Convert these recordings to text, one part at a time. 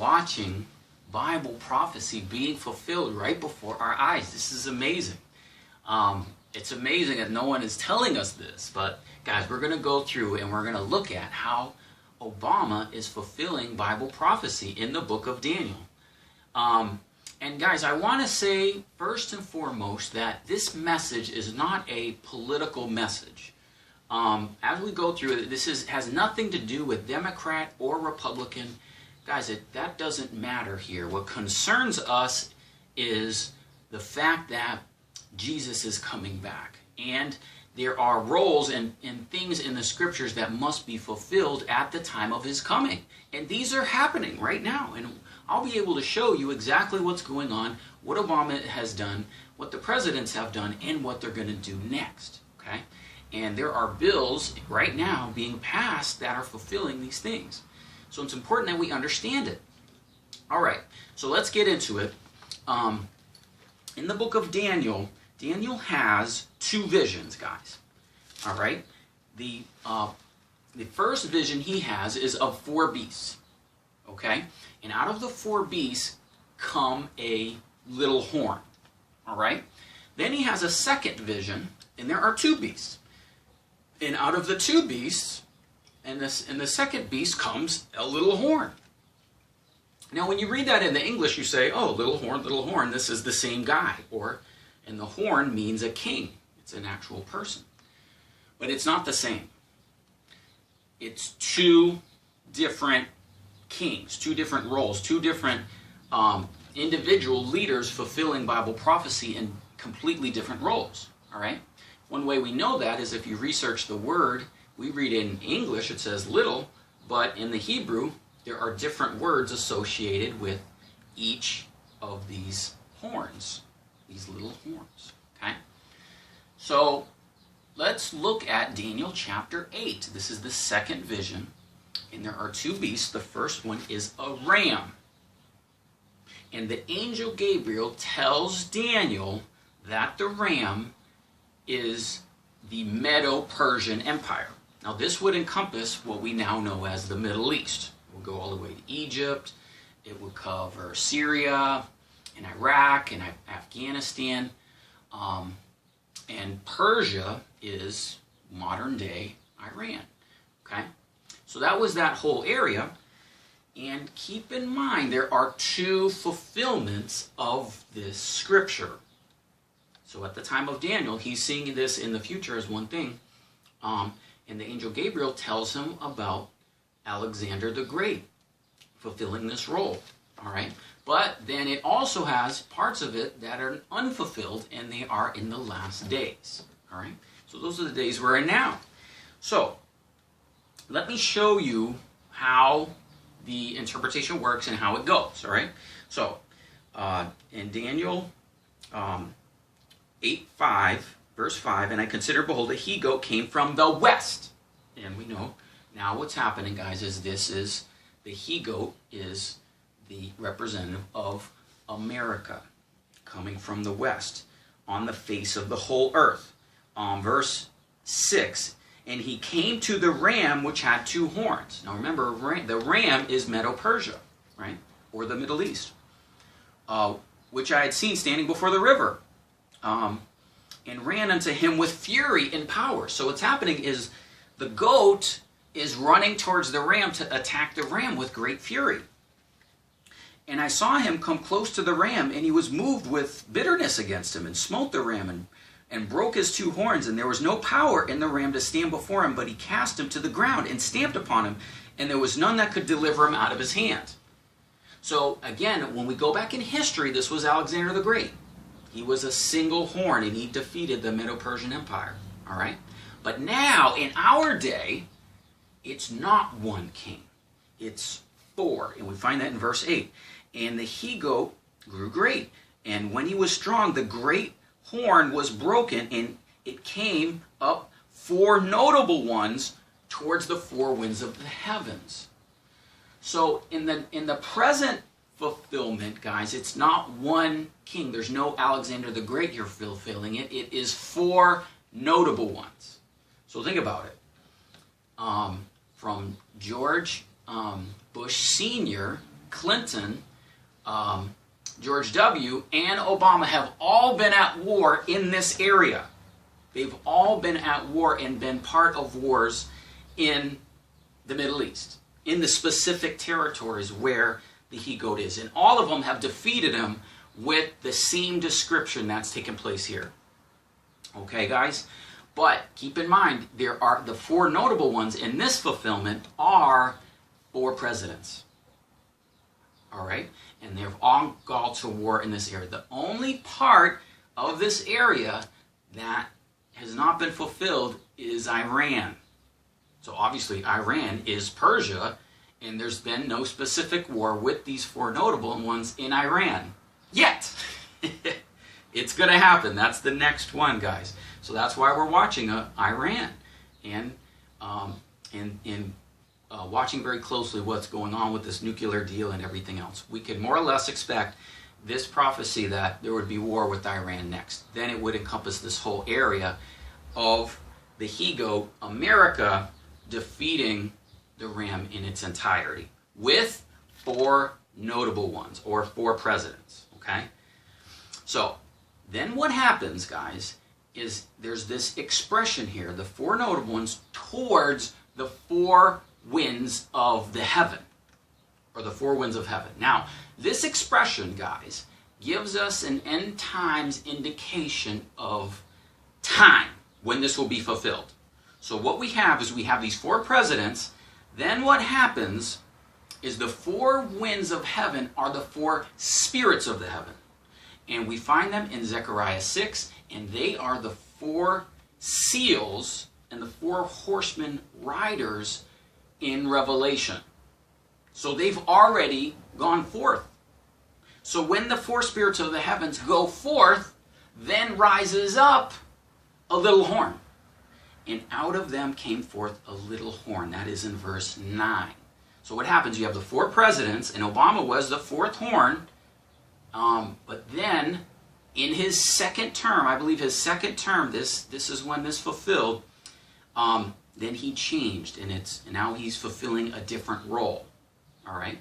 watching Bible prophecy being fulfilled right before our eyes. This is amazing. It's amazing that no one is telling us this, but guys, we're going to go through and we're going to look at how Obama is fulfilling Bible prophecy in the book of Daniel. And guys, I want to say first and foremost that this message is not a political message. As we go through it, this has nothing to do with Democrat or Republican. Guys, that doesn't matter here. What concerns us is the fact that Jesus is coming back. And there are roles and things in the scriptures that must be fulfilled at the time of his coming. And these are happening right now. And I'll be able to show you exactly what's going on, what Obama has done, what the presidents have done, and what they're going to do next. Okay? And there are bills right now being passed that are fulfilling these things. So it's important that we understand it. All right, so let's get into it. In the book of Daniel, Daniel has two visions, guys. All right? The first vision he has is of 4 beasts. Okay? And out of the 4 beasts come a little horn. All right? Then he has a second vision, and there are 2 beasts. And out of the 2 beasts, and the second beast comes a little horn. Now, when you read that in the English, you say, oh, little horn, this is the same guy. And the horn means a king. It's an actual person. But it's not the same. It's 2 different kings, 2 different roles, 2 different individual leaders fulfilling Bible prophecy in completely different roles. All right? One way we know that is if you research the word. We read in English, it says little, but in the Hebrew, there are different words associated with each of these horns, these little horns. Okay? So, let's look at Daniel chapter 8. This is the second vision, and there are 2 beasts. The first one is a ram. And the angel Gabriel tells Daniel that the ram is the Medo-Persian Empire. Now, this would encompass what we now know as the Middle East. It will go all the way to Egypt. It would cover Syria and Iraq and Afghanistan. And Persia is modern-day Iran. Okay? So that was that whole area. And keep in mind, there are 2 fulfillments of this scripture. So at the time of Daniel, he's seeing this in the future as one thing. And the angel Gabriel tells him about Alexander the Great fulfilling this role. All right? But then it also has parts of it that are unfulfilled, and they are in the last days. All right? So those are the days we're in now. So let me show you how the interpretation works and how it goes. All right? So in Daniel 8:5, verse 5, and I consider, behold, a he-goat came from the west. And we know now what's happening, guys, is the he-goat is the representative of America coming from the west on the face of the whole earth. Verse 6, and he came to the ram which had 2 horns. Now remember, the ram is Medo-Persia, right? Or the Middle East, which I had seen standing before the river. And ran unto him with fury and power. So what's happening is the goat is running towards the ram to attack the ram with great fury. And I saw him come close to the ram, and he was moved with bitterness against him, and smote the ram, and broke his 2 horns, and there was no power in the ram to stand before him, but he cast him to the ground, and stamped upon him, and there was none that could deliver him out of his hand. So again, when we go back in history, this was Alexander the Great. He was a single horn, and he defeated the Medo-Persian Empire. All right? But now, in our day, it's not 1 king. It's 4. And we find that in verse 8. And the he-goat grew great. And when he was strong, the great horn was broken, and it came up 4 notable ones towards the 4 winds of the heavens. So in the present fulfillment, guys, it's not 1 king. There's no Alexander the Great here fulfilling it. It is 4 notable ones. So think about it. From George Bush Sr. Clinton, George W., and Obama have all been at war in this area. They've all been at war and been part of wars in the Middle East, in the specific territories where the he-goat is. And all of them have defeated him with the same description that's taken place here. Okay, guys? But keep in mind, there are the four notable ones in this fulfillment are four presidents. All right? And they've all gone to war in this area. The only part of this area that has not been fulfilled is Iran. So obviously Iran is Persia, and there's been no specific war with these four notable ones in Iran yet. It's going to happen. That's the next one, guys. So that's why we're watching Iran and watching very closely what's going on with this nuclear deal and everything else. We can more or less expect this prophecy that there would be war with Iran next. Then it would encompass this whole area of the he-goat, America, defeating the ram in its entirety with four notable ones, or four presidents, okay? So then what happens, guys, is there's this expression here, the four notable ones towards the four winds of the heaven, or the four winds of heaven. Now, this expression, guys, gives us an end times indication of time when this will be fulfilled. So what we have is we have these four presidents. Then what happens is the four winds of heaven are the four spirits of the heaven. And we find them in Zechariah 6, and they are the four seals and the four horsemen riders in Revelation. So they've already gone forth. So when the four spirits of the heavens go forth, then rises up a little horn. And out of them came forth a little horn. That is in verse 9. So what happens? You have the four presidents, and Obama was the fourth horn. But then, in his second term, I believe his second term, this is when this fulfilled, then he changed, and now he's fulfilling a different role. All right?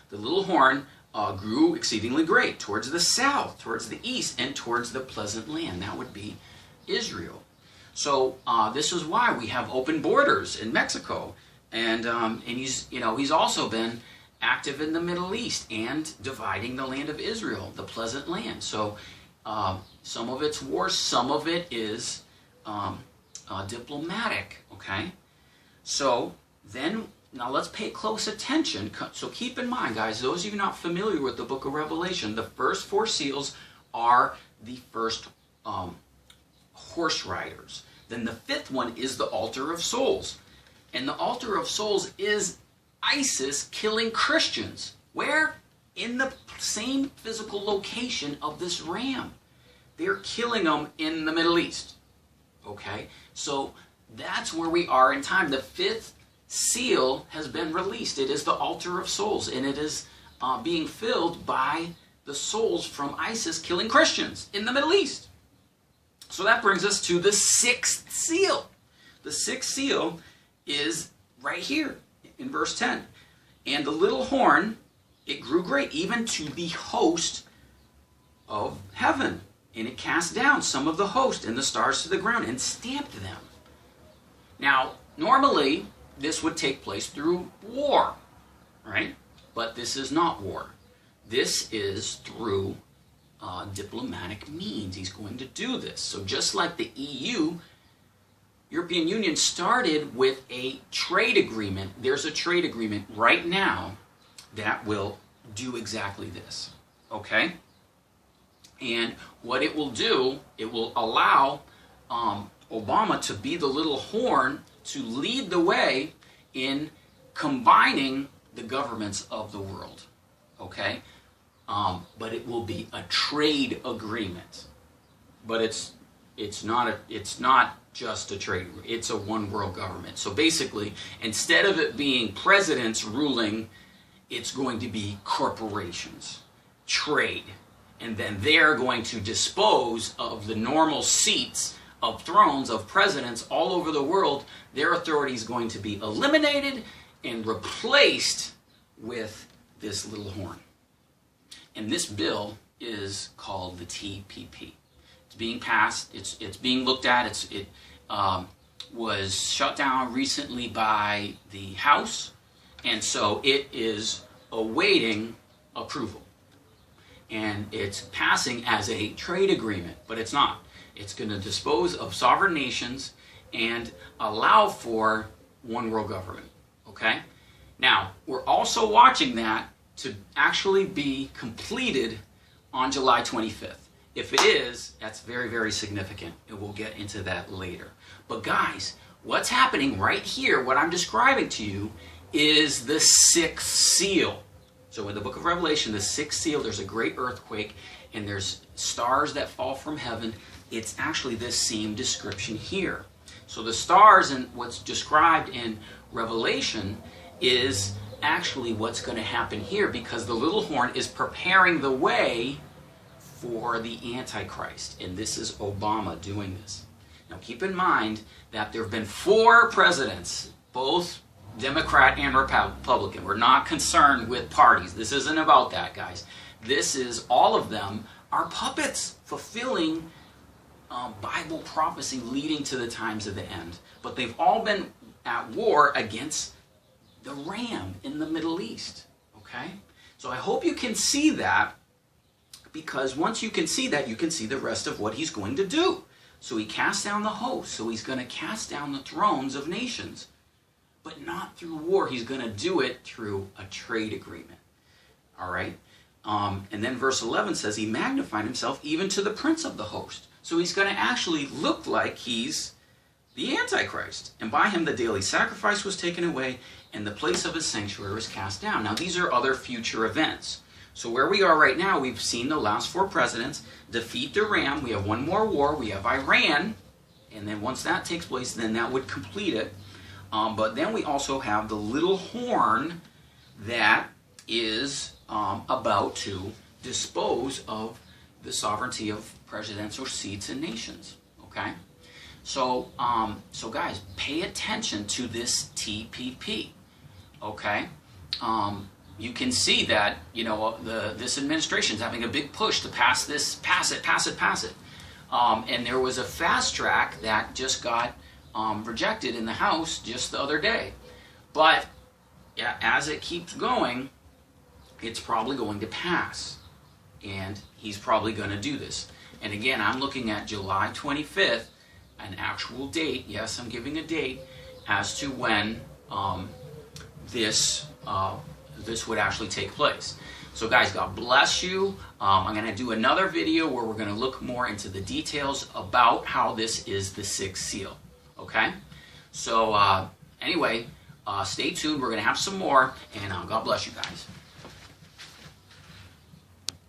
The little horn grew exceedingly great towards the south, towards the east, and towards the pleasant land. That would be Israel. So this is why we have open borders in Mexico, and he's also been active in the Middle East and dividing the land of Israel, the pleasant land. So some of it's war, some of it is diplomatic. Okay, so then now let's pay close attention. So keep in mind, guys, those of you not familiar with the book of Revelation, the first four seals are the first horse riders. Then the fifth one is the altar of souls. And the altar of souls is ISIS killing Christians. Where? In the same physical location of this ram. They're killing them in the Middle East. Okay? So that's where we are in time. The fifth seal has been released. It is the altar of souls. And it is being filled by the souls from ISIS killing Christians in the Middle East. So that brings us to the sixth seal. The sixth seal is right here in verse 10. And the little horn, it grew great, even to the host of heaven. And it cast down some of the host and the stars to the ground and stamped them. Now, normally, this would take place through war, right? But this is not war. This is through diplomatic means. He's going to do this. So just like the EU, European Union started with a trade agreement. There's a trade agreement right now that will do exactly this. Okay? And what it will do, it will allow Obama to be the little horn to lead the way in combining the governments of the world. Okay? But it will be a trade agreement. But it's not just a trade agreement. It's a one world government. So basically, instead of it being presidents ruling, it's going to be corporations, trade. And then they're going to dispose of the normal seats of thrones of presidents all over the world. Their authority is going to be eliminated and replaced with this little horn. And this bill is called the TPP. It's being passed. It's being looked at. It was shut down recently by the House, and so it is awaiting approval. And it's passing as a trade agreement, but it's not. It's going to dispose of sovereign nations and allow for one world government. Okay? Now, we're also watching that to actually be completed on July 25th. If it is, that's very, very significant, and we'll get into that later. But guys, what's happening right here, what I'm describing to you, is the sixth seal. So in the book of Revelation, the sixth seal, there's a great earthquake, and there's stars that fall from heaven. It's actually this same description here. So the stars and what's described in Revelation is actually what's going to happen here, because the little horn is preparing the way for the Antichrist. And this is Obama doing this. Now keep in mind that there have been 4 presidents, both Democrat and Republican. We're not concerned with parties. This isn't about that, guys. This is, all of them are puppets fulfilling Bible prophecy leading to the times of the end. But they've all been at war against the ram in the Middle East. Okay? So I hope you can see that, because once you can see that, you can see the rest of what he's going to do. So he casts down the host. So he's going to cast down the thrones of nations. But not through war. He's going to do it through a trade agreement. All right? And then verse 11 says, he magnified himself even to the prince of the host. So he's going to actually look like he's the Antichrist. And by him the daily sacrifice was taken away, and the place of his sanctuary was cast down. Now these are other future events. So where we are right now, we've seen the last 4 presidents defeat the ram. We have one more war. We have Iran. And then once that takes place, then that would complete it. But then we also have the little horn that is about to dispose of the sovereignty of presidential seats and nations. Okay? So, so guys, pay attention to this TPP. Okay? You can see that, you know, this administration is having a big push to pass this, pass it. And there was a fast track that just got rejected in the House just the other day. But yeah, as it keeps going, it's probably going to pass. And he's probably going to do this. And again, I'm looking at July 25th, an actual date. Yes, I'm giving a date as to when this would actually take place. So guys, God bless you. I'm going to do another video where we're going to look more into the details about how this is the 6th seal. Okay? So anyway, stay tuned. We're going to have some more. And God bless you guys.